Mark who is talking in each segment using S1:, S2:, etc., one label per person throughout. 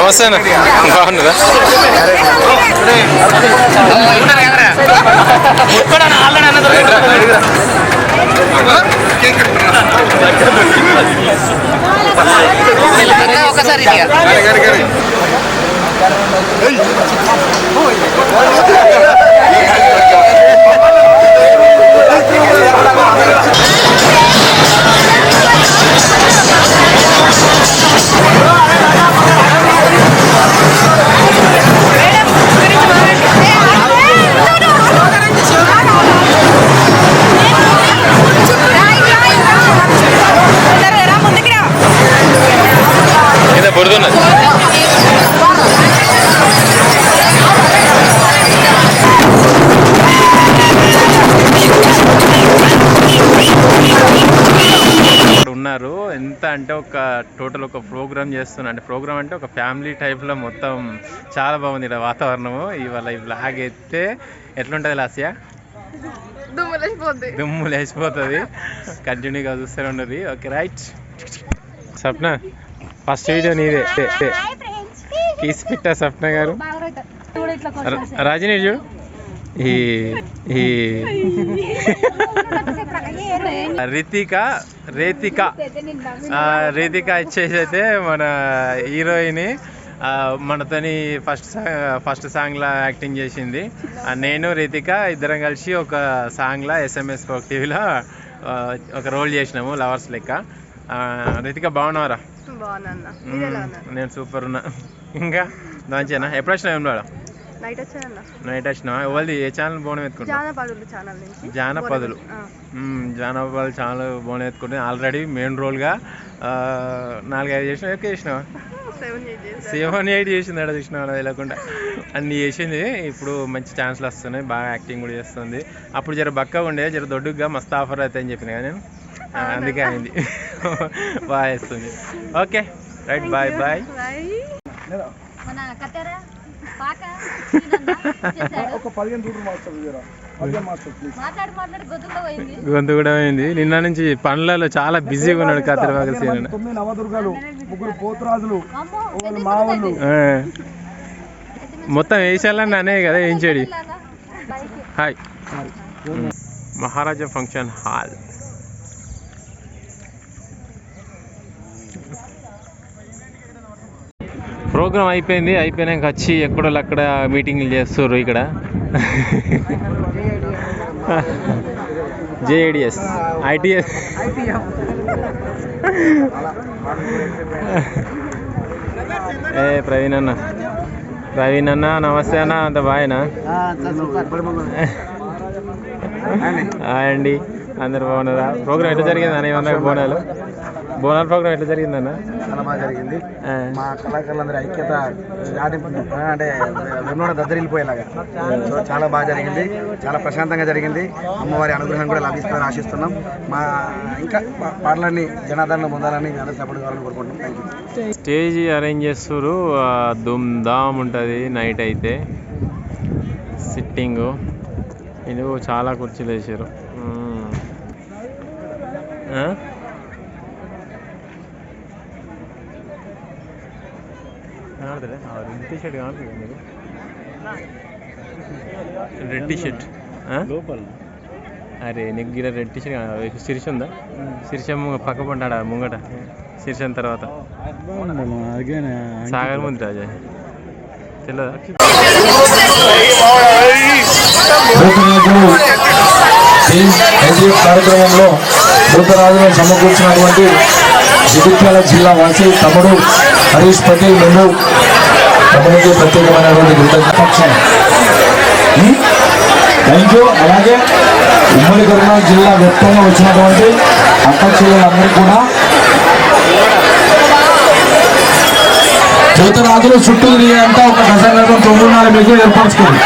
S1: నమస్తే అన్న, బాగున్నారా?
S2: ఒకసారి
S1: బురదున్నది. ఉన్నారు ఎంత అంటే ఒక టోటల్ ఒక ప్రోగ్రామ్ చేస్తున్నా, అంటే ప్రోగ్రామ్ అంటే ఒక ఫ్యామిలీ టైప్లో మొత్తం చాలా బాగుంది ఇక్కడ వాతావరణము. ఇవాళ ఈ బ్లాగ్ అయితే ఎట్లుంటుంది లాస్యా? దుమ్ము లేచిపోతుంది. కంటిన్యూగా చూస్తూనే ఉన్నది. Okay right. Sapna first video నీదే, తీసి పెట్టా సప్న గారు. రాజనీ చూడు, ఈ రీతిక ఇచ్చేసి అయితే మన హీరోయిన్ మనతోని ఫస్ట్ సాంగ్లో యాక్టింగ్ చేసింది. నేను రీతిక ఇద్దరం కలిసి ఒక సాంగ్లో SMS టీవీలో ఒక రోల్ చేసినాము, లవర్స్ లెక్క. రీతిక బాగున్నావరా? నేను సూపర్ ఉన్నా. ఇంకా మంచిగా ఎప్పుడు వచ్చినా ఏం రాడా? నైట్ వచ్చినావా? ఎవరిది ఏ ఛానల్ బోనం ఎత్తుకుంటా? జానపదులు ఛానల్ బోనం ఎత్తుకుంటే ఆల్రెడీ మెయిన్ రోల్గా 4-5 చేసినా. ఎక్కువ చేసినావా? 7-8 చేసింది. అక్కడ చూసినావా లేకుండా అన్ని చేసింది. ఇప్పుడు మంచి ఛాన్స్లు వస్తున్నాయి, బాగా యాక్టింగ్ కూడా చేస్తుంది. అప్పుడు జర బక్కగా ఉండే, జర దొడ్డుగా మస్తు ఆఫర్ అవుతాయి అని చెప్పిన కదా నేను, అందుకే అయింది. బాగా వేస్తుంది. Okay right, bye bye. గొంతు కూడా పోయింది. నిన్న నుంచి పనులలో చాలా బిజీగా ఉన్నాడు కత్తిరబాగ సీన్. మొత్తం వేసాలని అనే కదా వేయించాడు. హాయ్, మహారాజా ఫంక్షన్ హాల్. ప్రోగ్రామ్ అయిపోయినాక వచ్చి ఎక్కడో అక్కడ మీటింగ్లు చేస్తారు ఇక్కడ. JADS ITS. ప్రవీణ్ అన్న నమస్తే అన్న, అంత బాగానా? హాయ్ అండి, అందరు బాగున్నారా? ప్రోగ్రామ్ ఎట్లా జరిగింది అన్న? ఏమన్నా బోనాల ప్రోగ్రామ్ ఎట్లా జరిగిందన్న?
S3: చాలా బాగా జరిగింది. మా కళాకారులందరూ ఐక్యత అంటే వెన్నోడ దద్దరిల్లిపోయేలాగా చాలా బాగా జరిగింది. చాలా ప్రశాంతంగా జరిగింది. అమ్మవారి అనుగ్రహం కూడా లభిస్తుందని ఆశిస్తున్నాం. మా ఇంకా పాటలన్నీ జనాదరణ పొందాలని అందరూ సపోర్ట్ కావాలని కోరుకుంటున్నాం. Thank you.
S1: స్టేజ్ అరేంజ్ చేస్తారు, దుమ్ దామ్ ఉంటుంది. నైట్ అయితే సిట్టింగు, ఇది చాలా కుర్చీలు వేసారు. టీ-షర్ట్ కావాలి మీరు, రెడ్ టీ-షర్ట్ లోపల. అరే నీకు గిర రెడ్ టీ-షర్ట్ కావాలి. శిరీష ఉందా? శిరీష పక్క పంటాడా ముంగట, శిరీష తర్వాత సాగర్ ముందు రాజా తెలియదా?
S4: కార్యక్రమంలో భూతరాజులను సమకూర్చినటువంటి జగిత్యాల జిల్లా వాసి తమ్ముడు హరీష్ పటేల్ మేము తమ్ముడికి ప్రత్యేకమైనటువంటి కృతజ్ఞతలు. Thank you. అలాగే ఉమ్మడి కరీంనగర్ జిల్లా వ్యాప్తంగా వచ్చినటువంటి అక్క చెల్లెలందరికీ కూడా భూతరాజులు చుట్టూ తిరిగేంత ఒక గజనగరం 9:30 మీకు ఏర్పరచుకోండి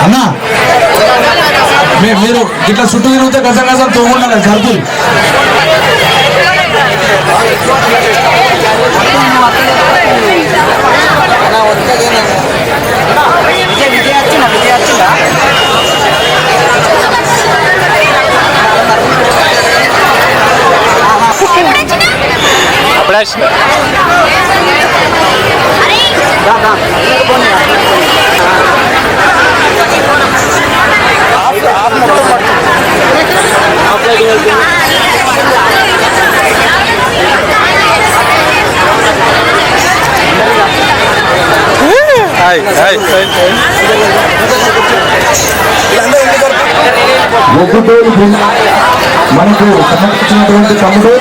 S4: అన్నా. మీరు ఇట్లా చుట్టూ తిరిగితే గజం 9:30 సరుకులు.
S1: అప్పుడు
S4: ఒగ్గుటోలు మనకు సమర్పించినటువంటి తమ్ముడు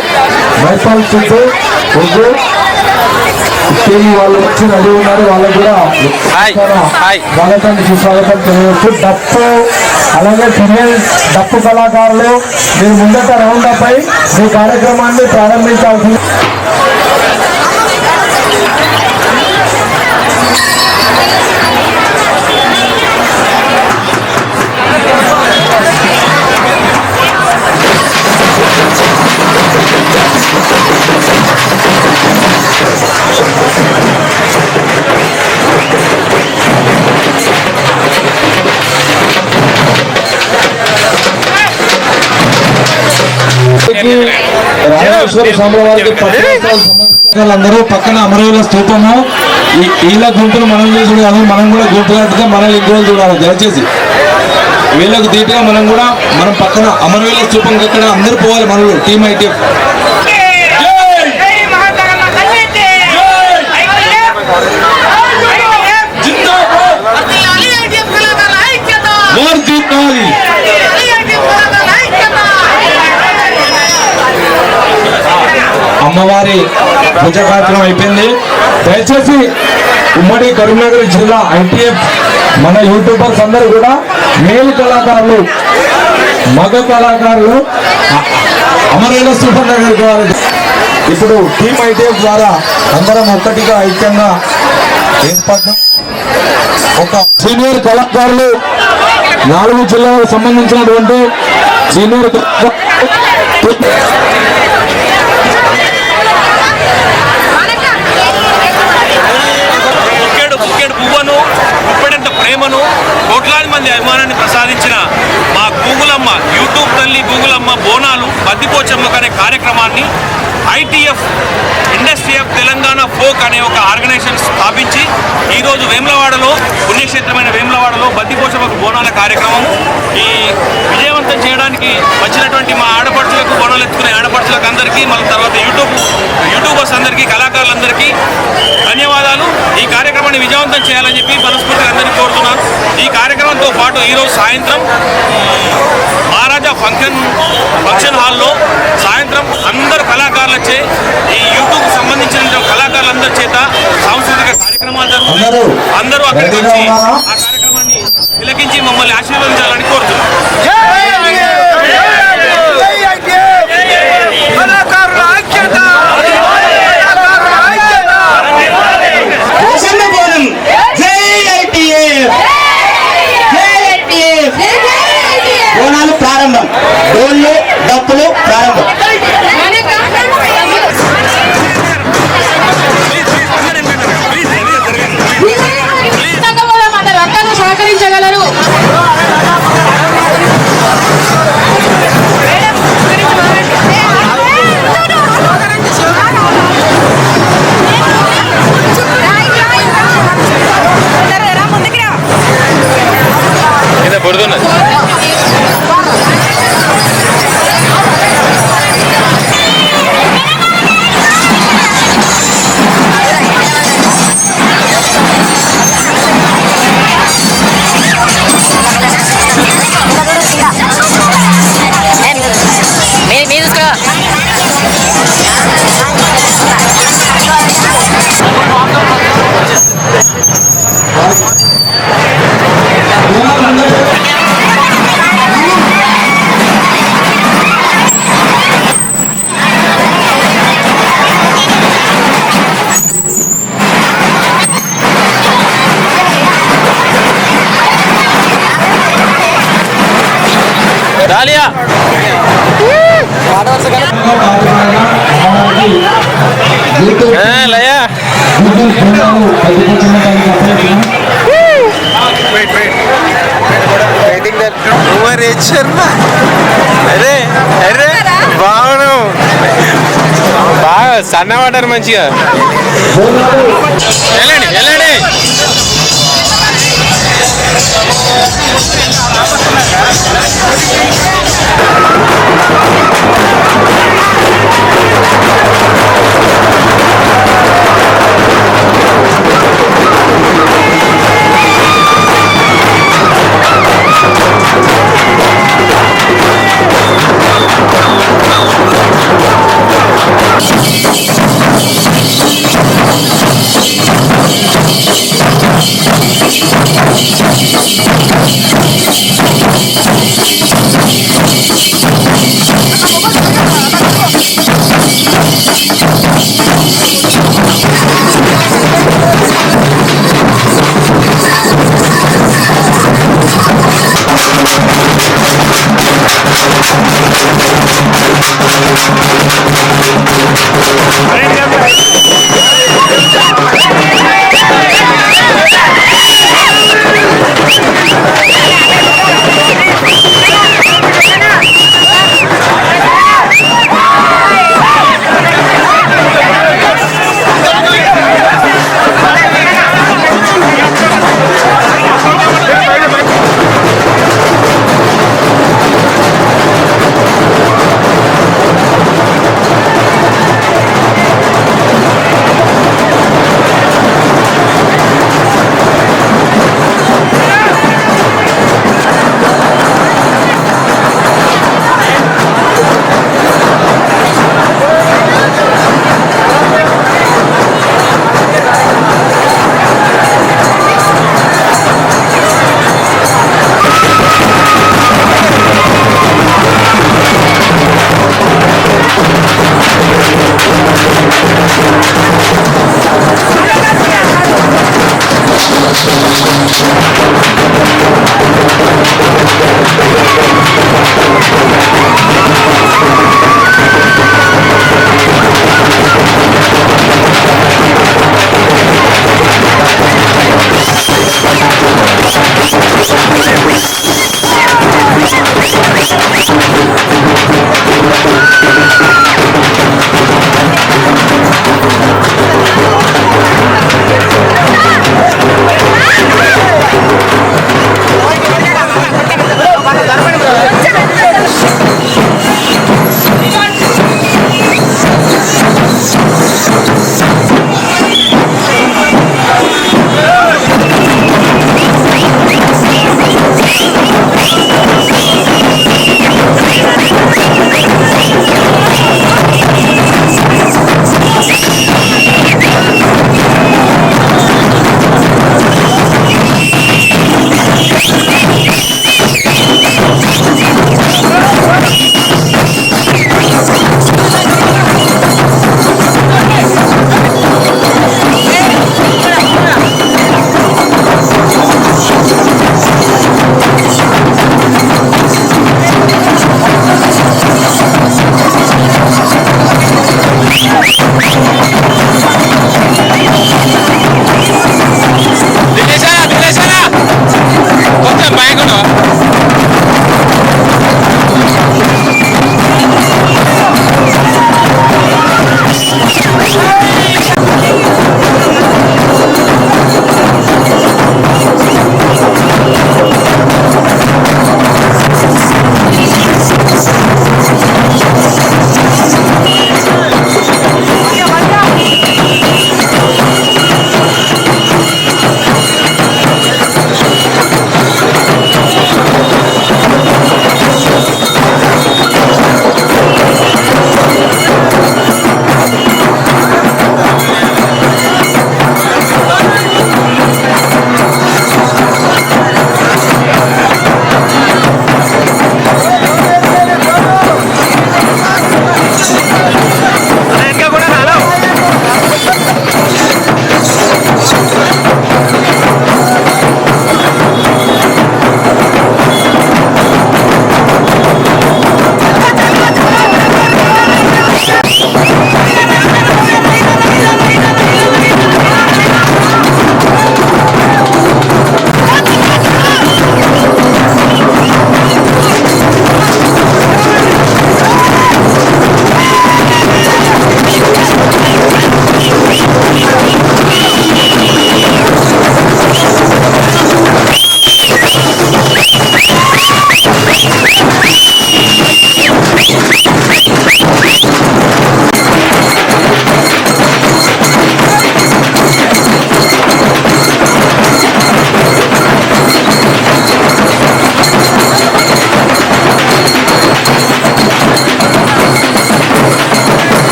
S4: మైపాల్ చుట్టూ ఒగ్గు టీవీ వాళ్ళు వచ్చి రెడీ ఉన్నారు. వాళ్ళకు కూడా స్వాగతం సుస్వాగతం తెలియవచ్చు. డప్పు అలాగే ఫిమేల్ డప్పు కళాకారులు మీరు ముందట రౌండ్ అప్ అయి మీ కార్యక్రమాన్ని ప్రారంభించాల్సింది. రామేశ్వర స్వామివారికి అందరూ పక్కన అమరవీల స్తూపము వీళ్ళ గుంపులు మనం చూసుడు కాదు, మనం కూడా గుంపుగా మనల్ని ఇంకో చూడాలి. దయచేసి వీళ్ళకు దీటుగా మనం పక్కన అమరవీల స్తూపం అక్కడ అందరూ పోవాలి. మనలు టీమ్ ఐటీఎఫ్ అమ్మవారి పూజ కార్యక్రమం అయిపోయింది. దయచేసి ఉమ్మడి కరీంనగర్ జిల్లా ఐటీఎఫ్ మన యూట్యూబర్స్ అందరూ కూడా మేల్ కళాకారులు మగ కళాకారులు అమరేల స్తూపం దగ్గరికి వారు ఇప్పుడు టీమ్ ఐటీఎఫ్ ద్వారా అందరం ఒక్కటిగా ఐక్యంగా ఏర్పాటు ఒక సీనియర్ కళాకారులు 4 జిల్లాలకు సంబంధించినటువంటి సీనియర్
S2: ప్రేమను కోట్లాది మంది అభిమానాన్ని ప్రసాదించిన మా గూగులమ్మ యూట్యూబ్ తల్లి గూగులమ్మ బోనాలు బద్దిపోచమ్మకు అనే కార్యక్రమాన్ని ITF industry of Telangana folk అనే ఒక ఆర్గనైజేషన్ స్థాపించి ఈరోజు వేములవాడలో పుణ్యక్షేత్రమైన వేములవాడలో బద్దిపోచమ్మకు బోనాల కార్యక్రమం ఈ విజయవంతం చేయడానికి వచ్చినటువంటి మా ఆడపడుచులకు బోనాలు ఎత్తుకునే ఆడపడుచులకు అందరికీ మళ్ళీ తర్వాత యూట్యూబర్స్ అందరికీ కళాకారులందరికీ ధన్యవాదాలు. ఈ కార్యక్రమాన్ని విజయవంతం చేయాలని చెప్పి మనస్ఫూర్తిగా అందరినీ కోరుతున్నాను. ఈ కార్యక్రమంతో పాటు ఈరోజు సాయంత్రం మహారాజా ఫంక్షన్ హాల్లో సాయంత్రం అందరు కళాకారులచే ఈ యూట్యూబ్ సంబంధించిన కళాకారులందరి చేత సాంస్కృతిక కార్యక్రమాలు జరుగుతాయి. అందరూ అక్కడికి వచ్చి ఆ కార్యక్రమాన్ని తిలకించి మమ్మల్ని ఆశీర్వదించాలని కోరుతున్నాను.
S5: బోనాలు ప్రారంభం, డోళ్ళు డప్పులు ప్రారంభం. సహకరించగలరు.
S2: डालिया लया అరే అరే బాగును బాగా సన్నవాడారు మంచిగా వెళ్ళండి వెళ్ళండి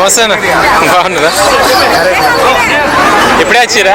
S1: నమస్తే అన్న, బాగున్నారా? ఎప్పుడే వచ్చిరా?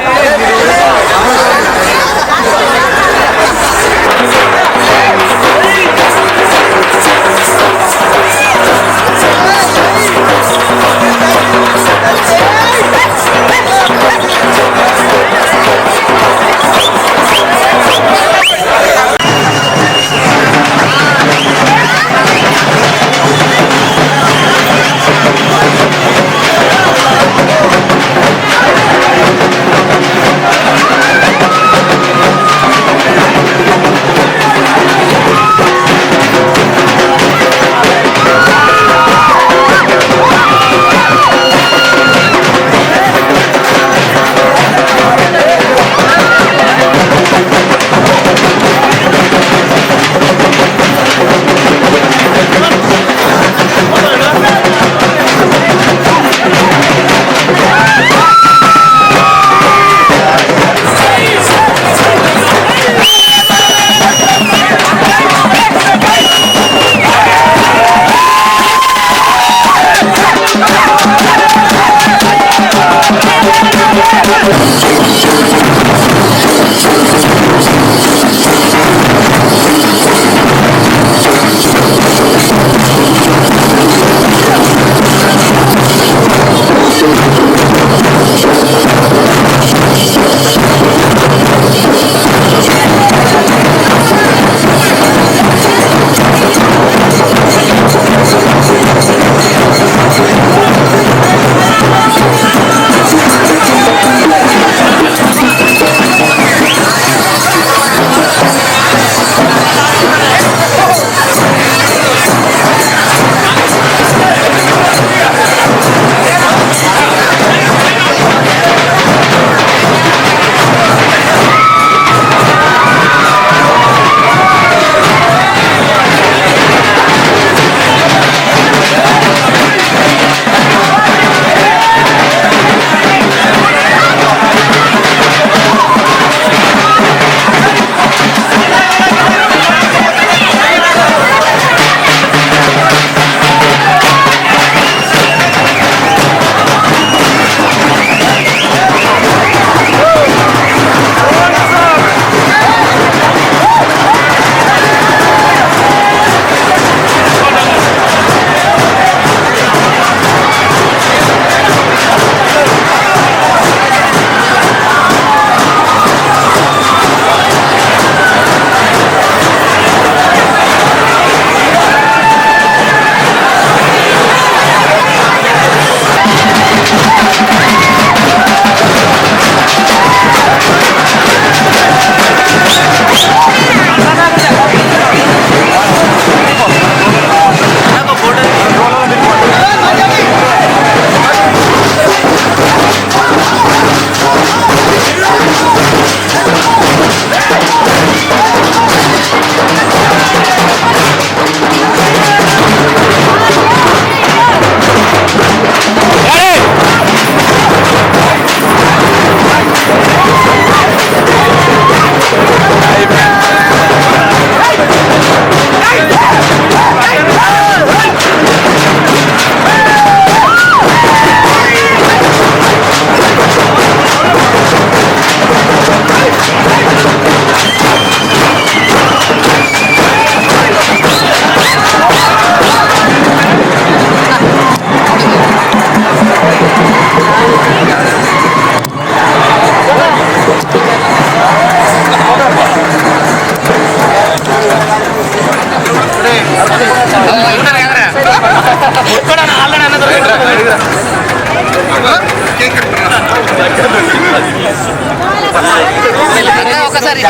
S5: ఒకసారి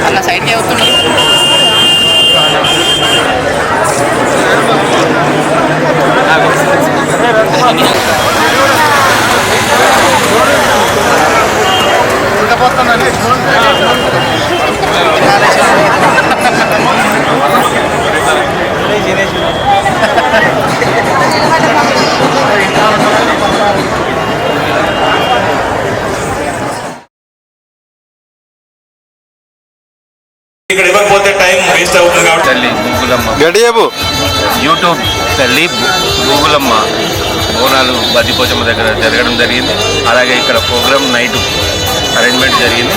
S5: అన్న సైడ్కి అవుతుంది.
S2: ఇక్కడ ఇవ్వకపోతే టైం వేస్ట్ అవుతుంది కాబట్టి
S1: తల్లి గూగులమ్మ
S4: గడియబు
S1: యూట్యూబ్ తల్లి గూగులమ్మ బోనాలు బద్దిపోచమ్మ దగ్గర జరగడం జరిగింది. అలాగే ఇక్కడ ప్రోగ్రామ్ నైట్ అరేంజ్మెంట్ జరిగింది.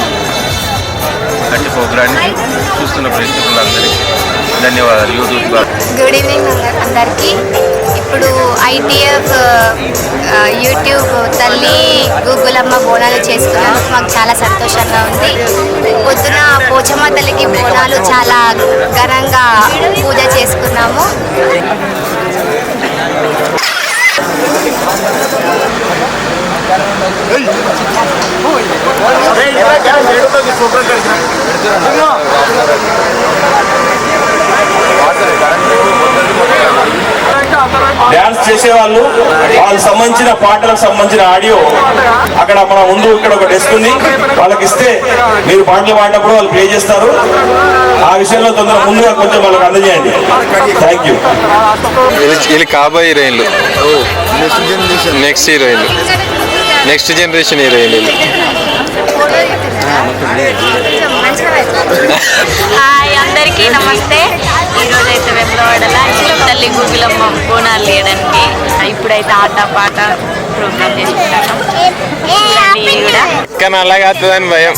S1: అట్టి ప్రోగ్రాన్ని చూస్తున్న ప్రేక్షకులందరికీ ధన్యవాదాలు. యూట్యూబ్
S6: గుడ్ ఈవినింగ్ అందరికీ. ఇప్పుడు ఐటీఎఫ్ యూట్యూబ్ తల్లి గూగులమ్మ బోనాలు చేసుకున్నందుకు మాకు చాలా సంతోషంగా ఉంది. పొద్దున పోచమ్మ తల్లికి బోనాలు చాలా ఘనంగా పూజ చేసుకున్నాము.
S2: డ్యాన్స్ చేసేవాళ్ళు వాళ్ళకి సంబంధించిన పాటలకు సంబంధించిన ఆడియో అక్కడ మన ముందు ఇక్కడ ఒక డెస్క్ ఉంది, వాళ్ళకి ఇస్తే మీరు పాటలు పాడినప్పుడు వాళ్ళు ప్లే చేస్తారు. ఆ విషయంలో తొందర ముందుగా కొంచెం వాళ్ళకి అందజేయండి. Thank you.
S4: వీళ్ళు కాబోయే హీరోయిన్లు, నెక్స్ట్ హీరోయిన్లు, నెక్స్ట్ జనరేషన్ హీరోయిన్లు.
S7: హాయ్ అందరికీ నమస్తే. ఈరోజు అయితే వెమ్లవాడల తల్లి గూగులమ్మ బోనాలు వేయడానికి ఇప్పుడైతే ఆట పాట ప్రోగ్రామ్ చేసుకుంటాను. ఇది కూడా
S4: కానీ అలాగే అవుతుందని భయం.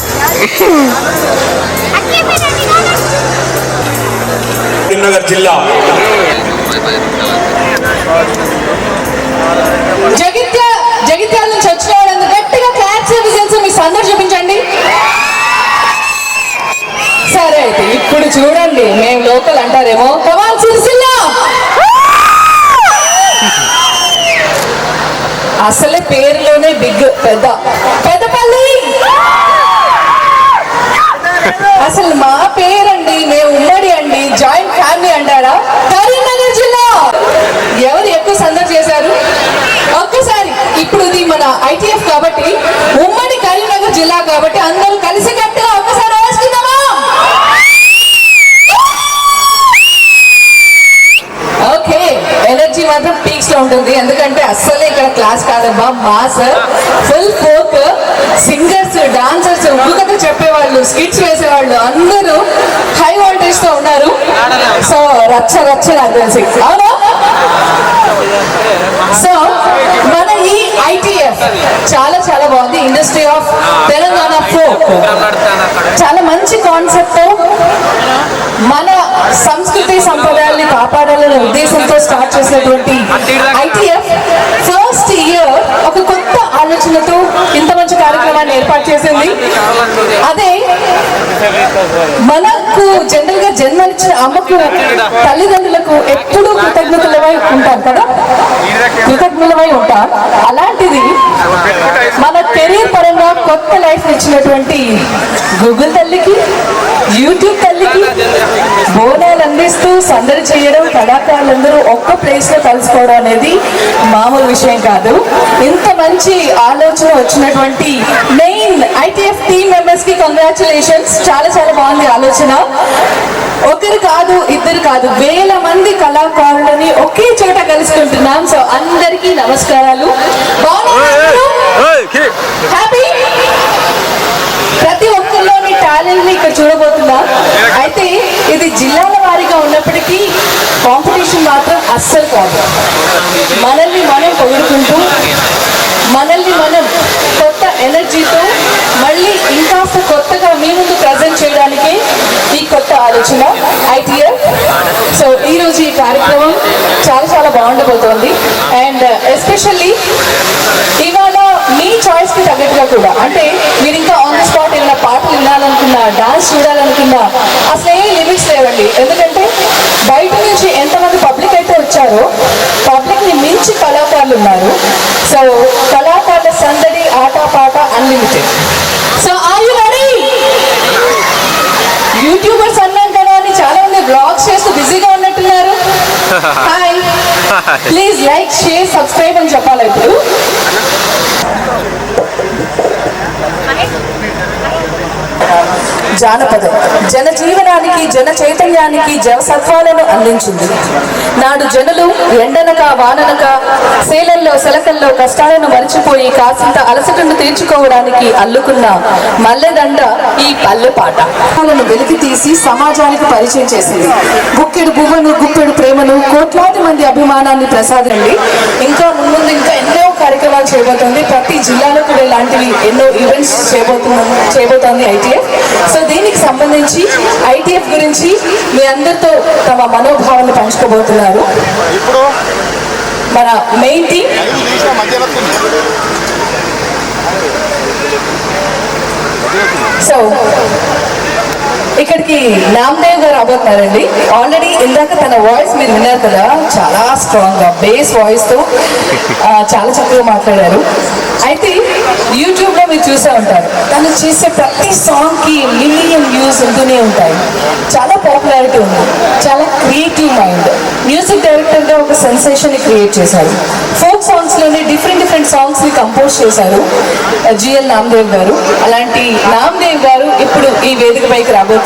S2: కరీంనగర్ జిల్లా
S8: జగిత్యాల నుంచి వచ్చిన వాళ్ళందరూ గట్టిగా క్లాస్ విజిల్స్ మీ సందర్శ చూపించండి. సరే అయితే ఇప్పుడు చూడండి, మేము లోకల్ అంటారేమో. కమాన్ సిరిసిల్ల, అసలే పేరులోనే బిగ్ పెద్దపల్లి. అసలు మా పేరండి, మేము ఉమ్మడి అండి, జాయింట్ ఫ్యామిలీ అంటారా. కరీంనగర్ జిల్లా ఎవరు ఎక్కువ సందర్శ చేశారు ఒక్కసారి. ఇప్పుడు ఇది మన ఐటీఎఫ్ కాబట్టి ఉమ్మడి కరీంనగర్ జిల్లా కాబట్టి అందరూ కలిసి కట్టుగా ఒక్కసారి వేసుకుందామా. ఓకే, ఎనర్జీ మాత్రం పీక్స్ లో ఉంటుంది, ఎందుకంటే అస్సలే ఇక్కడ క్లాస్ కాదమ్మా. Mass full folk singers, dancers, ఉగ్గుకథ చెప్పేవాళ్ళు, స్కిట్స్ వేసేవాళ్ళు అందరూ హై వోల్టేజ్ తో ఉన్నారు. సో రచ్చ నాకు తెలిసి, అవునా? సో మన ఈ ఐటీఎఫ్ చాలా చాలా బాగుంది. ఇండస్ట్రీ ఆఫ్ తెలంగాణ ఫోక్ చాలా మంచి కాన్సెప్ట్. మన సంస్కృతి సంప్రదాయాల్ని కాపాడాలనే ఉద్దేశంతో స్టార్ట్ చేసినటువంటి ఐటీఎఫ్ ఫస్ట్ ఇయర్ ఒక కొత్త ఆలోచనతో ఇంత మంచి కార్యక్రమాన్ని ఏర్పాటు చేసింది. అదే మనకు జనరల్ గా జన్మనిచ్చిన అమ్మకు, తల్లిదండ్రులకు ఎప్పుడూ కృతజ్ఞతలమై ఉంటాం కదా, కృతజ్ఞులమై ఉంటాం. అలాంటిది మన కెరీర్ పరంగా కొత్త లైఫ్ ఇచ్చినటువంటి గూగుల్ తల్లికి, యూట్యూబ్ తల్లికి బోనాలు అందిస్తూ సందడి చేయడం, కళాకారులందరూ ఒక్క ప్లేస్ లో కలుసుకోవడం అనేది మామూలు విషయం కాదు. ఇంత మంచి ఆలోచన వచ్చినటువంటి మెయిన్ ఐటీఎఫ్ టీమ్ మెంబర్స్ కి కంగ్రాచులేషన్స్. చాలా చాలా బాగుంది ఆలోచన. ఒకరు కాదు, ఇద్దరు కాదు, వేల మంది కళాకారులని ఒకే చోట కలుసుకుంటున్నాం. సో అందరికీ నమస్కారాలు. హ్యాపీ. ప్రతి ఒక్కరిలోని టాలెంట్ ని ఇక్కడ చూడబోతున్నాం. అయితే ఇది జిల్లాల వారీగా ఉన్నప్పటికీ కాంపిటీషన్ మాత్రం అస్సలు కాదు. మనల్ని మనం పొగుడుకుంటూ, మనల్ని మనం కొత్త ఎనర్జీతో మళ్ళీ ఇంకాస్త కొత్తగా మీ ముందు ప్రజెంట్ చేయడానికి ఈ కొత్త ఆలోచన ఐటీఎఫ్. సో ఈరోజు ఈ కార్యక్రమం చాలా చాలా బాగుండబోతోంది. అండ్ ఎస్పెషల్లీ ఇవాళ మీ చాయిస్ కి తగ్గట్టుగా కూడా, అంటే మీరు ఇంకా ఆన్ ది స్పాట్ ఏమైనా పాటలు వినాలనుకున్నా, డాన్స్ చూడాలనుకున్నా అసలు ఏ లిమిట్స్ లేవండి. ఎందుకంటే బయట నుంచి ఎంతమంది పబ్లిక్ అయితే వచ్చారో పబ్లిక్ ని మించి కళాకారులు ఉన్నారు. సో కళాకారుల సందడి, ఆట పాట unlimited. So are you ready? YouTubers అన్నాం కదా అని చాలా మంది బ్లాగ్స్ చేస్తూ బిజీగా ఉన్నట్టున్నారు. Hi, please like, share, subscribe అని చెప్పాలి. ఇప్పుడు జానపదం జనజీవనాన్ని జీవితానికి జన చైతన్యానికి జవసత్వాలను అందించింది. నాడు జనులు ఎండనక వాననక సేలల్లో సెలకల్లో కష్టాలను మరిచిపోయి కాసింత అలసటను తీర్చుకోవడానికి అల్లుకున్న మల్లెదండ ఈ పల్లె పాట. వెలికి తీసి సమాజానికి పరిచయం చేసింది. గుక్కెడు పువ్వును గుప్పెడు ప్రేమను కోట్లాది మంది అభిమానాన్ని ప్రసాదండి. ఇంకా ముందు ఇంకా ఎన్నో కార్యక్రమాలు చేయబోతుంది. ప్రతి జిల్లాలో కూడా ఇలాంటివి ఎన్నో ఈవెంట్స్ చేయబోతోంది ఐటీఎఫ్. సో దీనికి సంబంధించి ఐటీఎఫ్ గురించి మీ అందరితో తమ మనోభావాన్ని పంచుకోబోతున్నారు మన మెయిన్ టీమ్. సో ఇక్కడికి నామ్దేవ్ గారు రాబోతున్నారండి. ఆల్రెడీ ఇందాక తన వాయిస్ మీరు విన్నారు కదా, చాలా స్ట్రాంగ్ గా బేస్ వాయిస్ తో చాలా చక్కగా మాట్లాడారు. అయితే యూట్యూబ్ లో మీరు చూసే ఉంటారు, తను చేసే ప్రతి సాంగ్ కి మిలియన్ వ్యూస్ ఉంటూనే ఉంటాయి. చాలా పాపులారిటీ ఉంది. చాలా క్రియేటివ్ మైండ్. మ్యూజిక్ డైరెక్టర్ గా ఒక సెన్సేషన్ ని క్రియేట్ చేశారు. ఫోక్ సాంగ్స్ లోనే డిఫరెంట్ సాంగ్స్ ని కంపోజ్ చేశారు జిఎల్ నామ్దేవ్ గారు. అలాంటి నామ్దేవ్ గారు ఇప్పుడు ఈ వేదిక పైకి రాబోతున్నారు.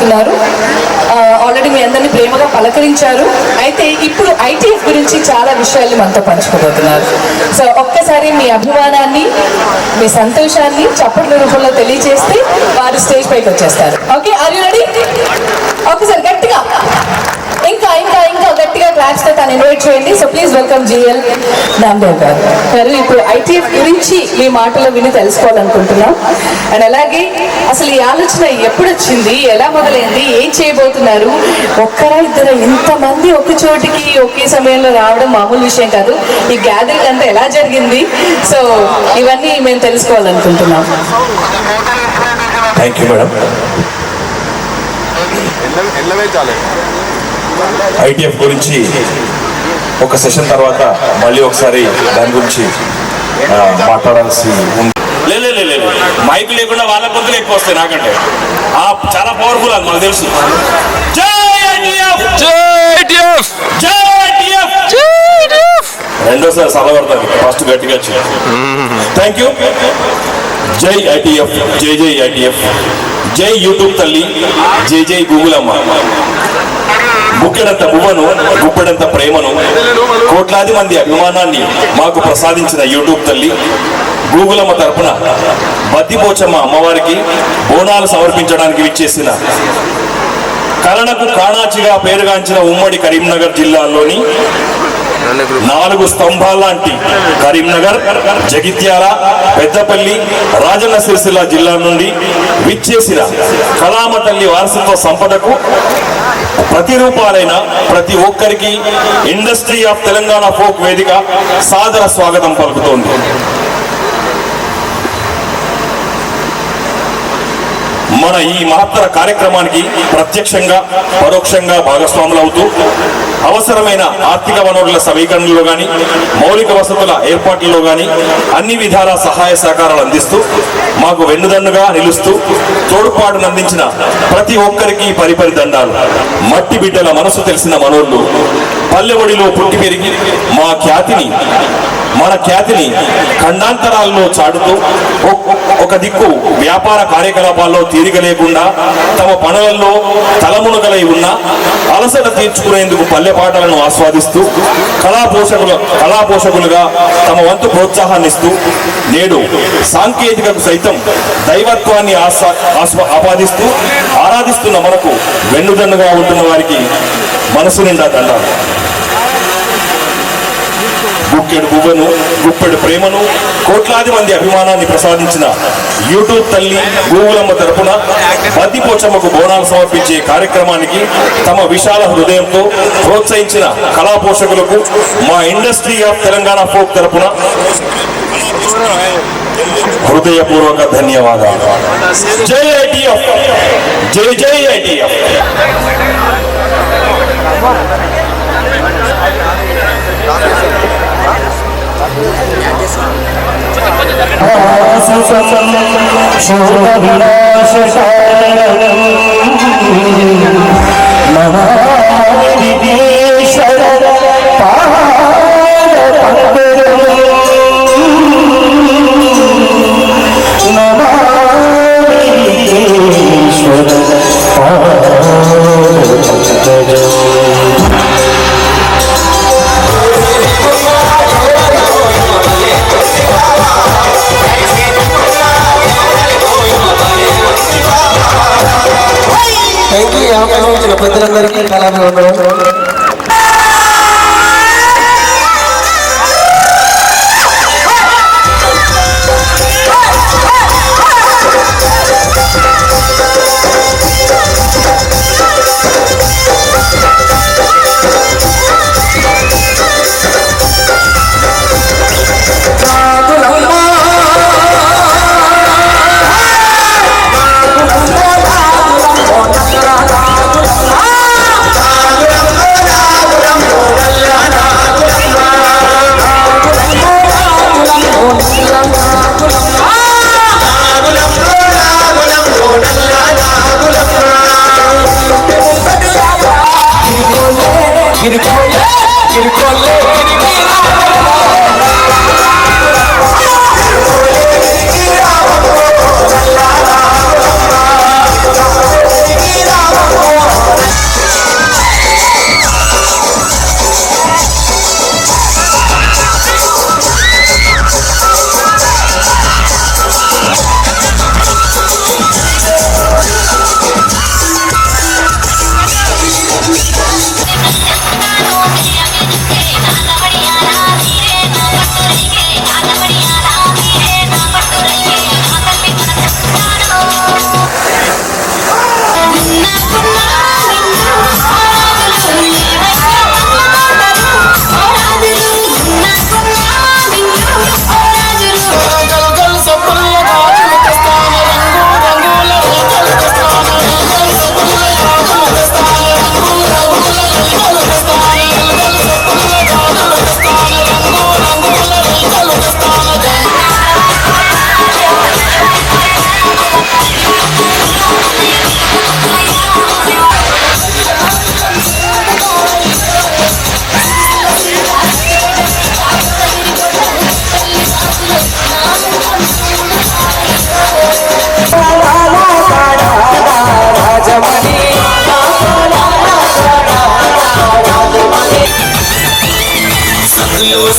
S8: ఆల్రెడీ మీ అందరినీ ప్రేమగా పలకరించారు. అయితే ఇప్పుడు ఐటీఎఫ్ గురించి చాలా విషయాలు మనతో పంచుకోబోతున్నారు. సో ఒక్కసారి మీ అభిమానాన్ని మీ సంతోషాన్ని చప్పట్ల రూపంలో తెలియజేస్తే వారు స్టేజ్ పైకి వచ్చేస్తారు. Okay, are you ready? ఒకసారి గట్టిగా ఇంకా గట్టిగా క్లాప్స్ తో తను ఇన్వైట్ చేయండి. So please welcome GL Namdev garu. ఇప్పుడు ఐటీఎఫ్ గురించి మీ మాటలో విని తెలుసుకోవాలనుకుంటున్నాం. అండ్ అలాగే అసలు ఈ ఆలోచన ఎప్పుడు వచ్చింది, ఎలా మొదలైంది, ఏం చేయబోతున్నారు? ఒక్కరా ఇద్దరు ఇంతమంది ఒక చోటికి ఒకే సమయంలో రావడం మామూలు విషయం కాదు. ఈ గ్యాదరింగ్ అంతా ఎలా జరిగింది? సో ఇవన్నీ మేము తెలుసుకోవాలనుకుంటున్నాం.
S9: Thank you madam. ఐటీఎఫ్ గురించి ఒక సెషన్ తర్వాత మళ్ళీ ఒకసారి దాని గురించి మాట్లాడాల్సి ఉంది.
S2: లేదు మైక్ లేకుండా వాళ్ళ గొంతులు ఎక్కువ వస్తాయి నాకంటే. చాలా పవర్ఫుల్ అది మనకు తెలుసు. రెండోసారి సలవర్తాను, ఫస్ట్ గట్టిగా వచ్చింది. Thank you. జై ఐటీఎఫ్, జై ఐటీఎఫ్, జై యూట్యూబ్ తల్లి, జై గూగుల్ అమ్మ. బుక్కెడంత పువ్వను గుప్పెడంత ప్రేమను కోట్లాది మంది అభిమానాన్ని మాకు ప్రసాదించిన యూట్యూబ్ తల్లి గూగుల్ అమ్మ తరపున బద్దిపోచమ్మ అమ్మవారికి బోనాలు సమర్పించడానికి విచ్చేసిన కరణకు కాణాచిగా పేరుగాంచిన ఉమ్మడి కరీంనగర్ జిల్లాలోని 4 స్తంభాలాంటి కరీంనగర్, జగిత్యాల, పెద్దపల్లి, రాజన్న సిరిసిల్ల జిల్లా నుండి విచ్చేసిన కళామ తల్లి వారసత్వ సంపదకు ప్రతిరూపాలైన ప్రతి ఒక్కరికి ఇండస్ట్రీ ఆఫ్ తెలంగాణ ఫోక్ వేదిక సాదర స్వాగతం పలుకుతోంది. మన ఈ మహత్తర కార్యక్రమానికి ప్రత్యక్షంగా పరోక్షంగా భాగస్వాములు అవుతూ అవసరమైన ఆర్థిక వనరుల సమీకరణలో కానీ మౌలిక వసతుల ఏర్పాట్లలో కానీ అన్ని విధాల సహాయ సహకారాలు అందిస్తూ మాకు వెన్నుదన్నుగా నిలుస్తూ తోడ్పాటునందించిన ప్రతి ఒక్కరికి పరిపరి దండాలు. మట్టి బిడ్డల మనసు తెలిసిన మనోళ్ళు పల్లెవడిలో పుట్టి పెరిగి మన ఖ్యాతిని ఖండాంతరాల్లో చాటుతూ ఒక దిక్కు వ్యాపార కార్యకలాపాల్లో తీరిక లేకుండా తమ పనులలో తలమునగలై ఉన్న అలసట తీర్చుకునేందుకు పల్లె పాటలను ఆస్వాదిస్తూ కళాపోషకులుగా తమ వంతు ప్రోత్సాహాన్నిస్తూ నేడు సాంకేతికకు సైతం దైవత్వాన్ని ఆపాదిస్తూ ఆరాధిస్తున్న మనకు వెన్నుదన్నుగా ఉంటున్న వారికి మనసు నిండా దండాలు. గుక్కెడు పువ్వును గుప్పెడు ప్రేమను కోట్లాది మంది అభిమానాన్ని ప్రసాదించిన యూట్యూబ్ తల్లి గూగులమ్మ తరపున బద్దిపోచమ్మకు బోనాలు సమర్పించే కార్యక్రమానికి తమ విశాల హృదయంతో ప్రోత్సహించిన కళాపోషకులకు మా ఇండస్ట్రీ ఆఫ్ తెలంగాణ ఫోక్ తరపున హృదయపూర్వక ధన్యవాదాలు. జై ఐటీఎఫ్, జై ఐటీఎఫ్.
S4: నమా వచ్చిన పెద్దలందరికీ కళాభివందనం.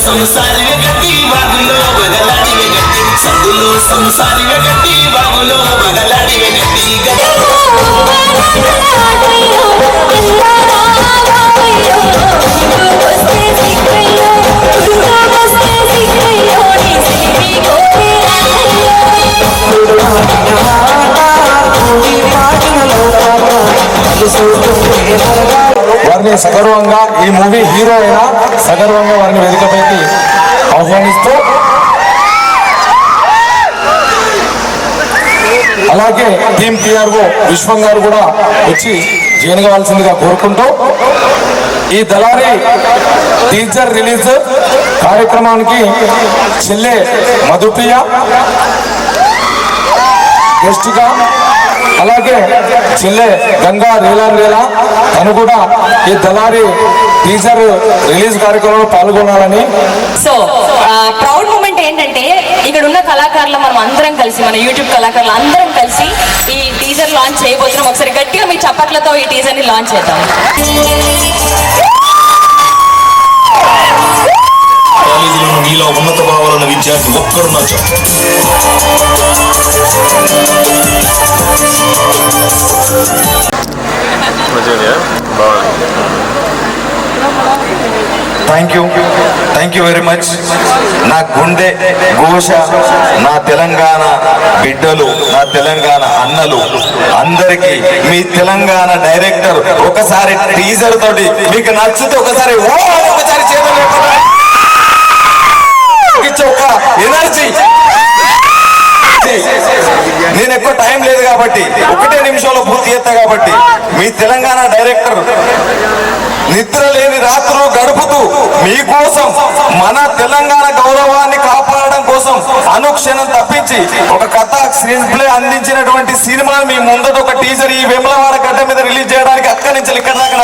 S10: సంసారి గట్టి బాగులో బగలాడి గట్టి సందులో సంసారి గట్టి బాగులో బగలాడి గట్టి
S4: వారిని సగర్వంగా ఈ మూవీ హీరో అయినా సగర్వంగా వారిని వేదికపైకి ఆహ్వానిస్తూ అలాగే టీమ్ టీఆర్ఓ విశ్వం గారు కూడా వచ్చి జాయిన్ కావాల్సిందిగా కోరుకుంటూ ఈ దళారి టీజర్ రిలీజ్ కార్యక్రమానికి చెల్లె మధుప్రియ గెస్ట్ గా అలాగే చెల్లె గంగా రేలా తను కూడా ఈ దళారి టీజర్ రిలీజ్ కార్యక్రమంలో పాల్గొనాలని.
S8: సో ప్రౌడ్ మూమెంట్ ఏంటంటే ఇక్కడ ఉన్న కళాకారులు మనం అందరం కలిసి మన యూట్యూబ్ కళాకారులు అందరం కలిసి ఈ టీజర్ లాంచ్ చేయబోతున్నాం. ఒకసారి గట్టిగా మీ చప్పట్లతో ఈ టీజర్ ని లాంచ్ చేద్దాం.
S9: కాలేజీలో మీలో ఉన్నత భావాలను విద్యార్థి ఒక్కరు నచ్చ
S11: థ్యాంక్ యూ వెరీ మచ్. నా గుండె ఘోష, నా తెలంగాణ బిడ్డలు, నా తెలంగాణ అన్నలు అందరికీ మీ తెలంగాణ డైరెక్టర్ ఒకసారి టీజర్ తోటి మీకు నచ్చితే ఒకసారి చేతులు ఒక ఎనర్జీ. నేను ఎక్కువ టైం లేదు కాబట్టి 1 నిమిషంలో పూర్తి చేస్తా కాబట్టి మీ తెలంగాణ డైరెక్టర్ నిద్ర లేని రాత్రులు గడుపుతూ మీకోసం మన తెలంగాణ గౌరవాన్ని కాపాడడం కోసం అనుక్షణం తప్పించి ఒక కథ స్క్రీన్ ప్లే అందించినటువంటి సినిమా మీ ముందట ఒక టీజర్ ఈ వేములవాడ గడ్డ మీద రిలీజ్ చేయడానికి అక్కడి నుంచి ఇక్కడ దాకా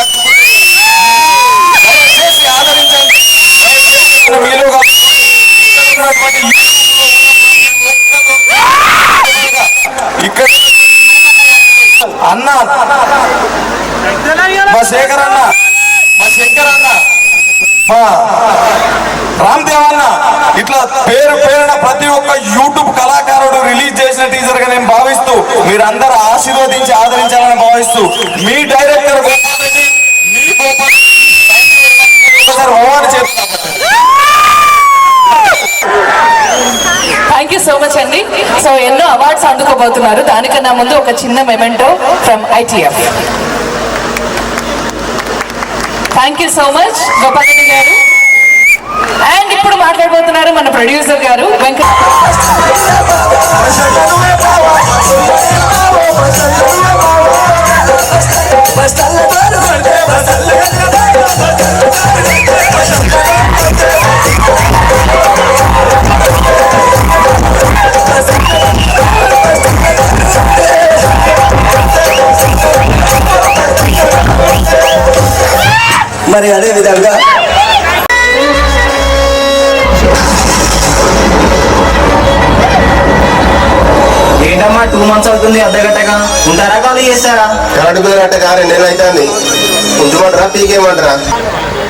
S11: ఆదరించండి. మీలో ఇక్కడ అన్న మా శేఖర్ అన్న మా రామ్ దేవన్న ఇట్లా పేరున ప్రతి ఒక్క యూట్యూబ్ కళాకారుడు రిలీజ్ చేసిన టీజర్ గా నేను భావిస్తూ మీరందరూ ఆశీర్వదించి ఆదరించాలని భావిస్తూ మీ డైరెక్టర్ గోపాలరెడ్డి మీ ఒకసారి
S8: థ్యాంక్ యూ సో మచ్ అండి. సో ఎన్నో అవార్డ్స్ అందుకోబోతున్నారు. దానికన్నా ముందు ఒక చిన్న memento from ITF. Thank you so much Gopala Reddy గారు. అండ్ ఇప్పుడు మాట్లాడబోతున్నారు మన ప్రొడ్యూసర్ గారు వెంకట.
S3: మరి అదే విధంగా
S5: ఏంటమ్మా 2 months అవుతుంది అర్ధగంటగా ఉంటారా ఖాళీ చేస్తారా?
S11: కరెంటు బిల్లు కట్టే కానీ 2 నెలలు అవుతుంది. ఉంచమంటారా పీకేయమంటారా?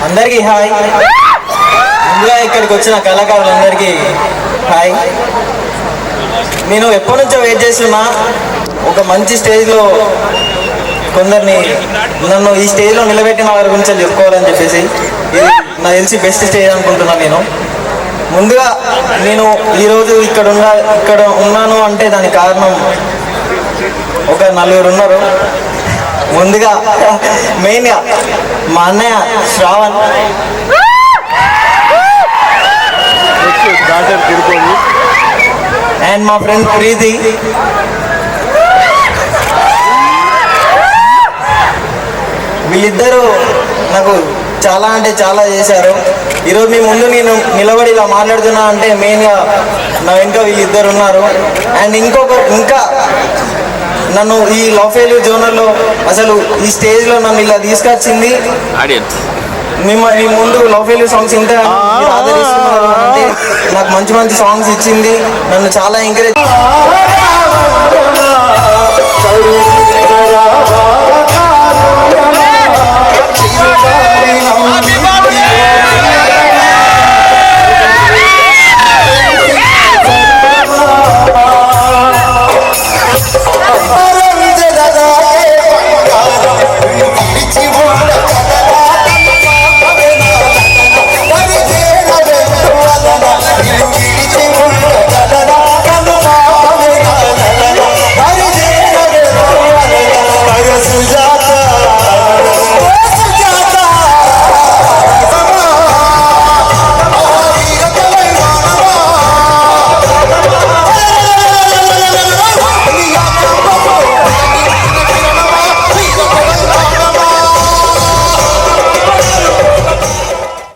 S5: అందరికీ హాయ్. ముందుగా ఇక్కడికి వచ్చిన కళాకారులందరికీ హాయ్. నేను ఎప్పటి నుంచో వెయిట్ చేస్తున్నా ఒక మంచి స్టేజ్లో కొందరిని నన్ను ఈ స్టేజ్లో నిలబెట్టిన వారి గురించి చెప్పుకోవాలని చెప్పేసి ఇది నాకు తెలిసి బెస్ట్ స్టేజ్ అనుకుంటున్నాను. నేను ముందుగా నేను ఈరోజు ఇక్కడ ఉన్నాను అంటే దానికి కారణం ఒక 4 ఉన్నారు. ముందుగా మెయిన్గా మా అన్నయ్య శ్రావణ్, అండ్ మా ఫ్రెండ్ ప్రీతి, వీళ్ళిద్దరూ నాకు చాలా అంటే చాలా చేశారు. ఈరోజు మీ ముందు నేను నిలబడి ఇలా మాట్లాడుతున్నా అంటే మెయిన్గా నా వెనుక వీళ్ళిద్దరు ఉన్నారు. అండ్ ఇంకా నన్ను ఈ లవ్ ఫెయిల్యూర్ జోనర్లో అసలు ఈ స్టేజ్లో నన్ను ఇలా తీసుకొచ్చింది మీ ముందు లవ్ ఫెయిల్యూర్ సాంగ్స్ ఇంత ఆదరిస్తున్నారు అంటే నాకు మంచి మంచి సాంగ్స్ ఇచ్చింది, నన్ను చాలా ఎంకరేజ్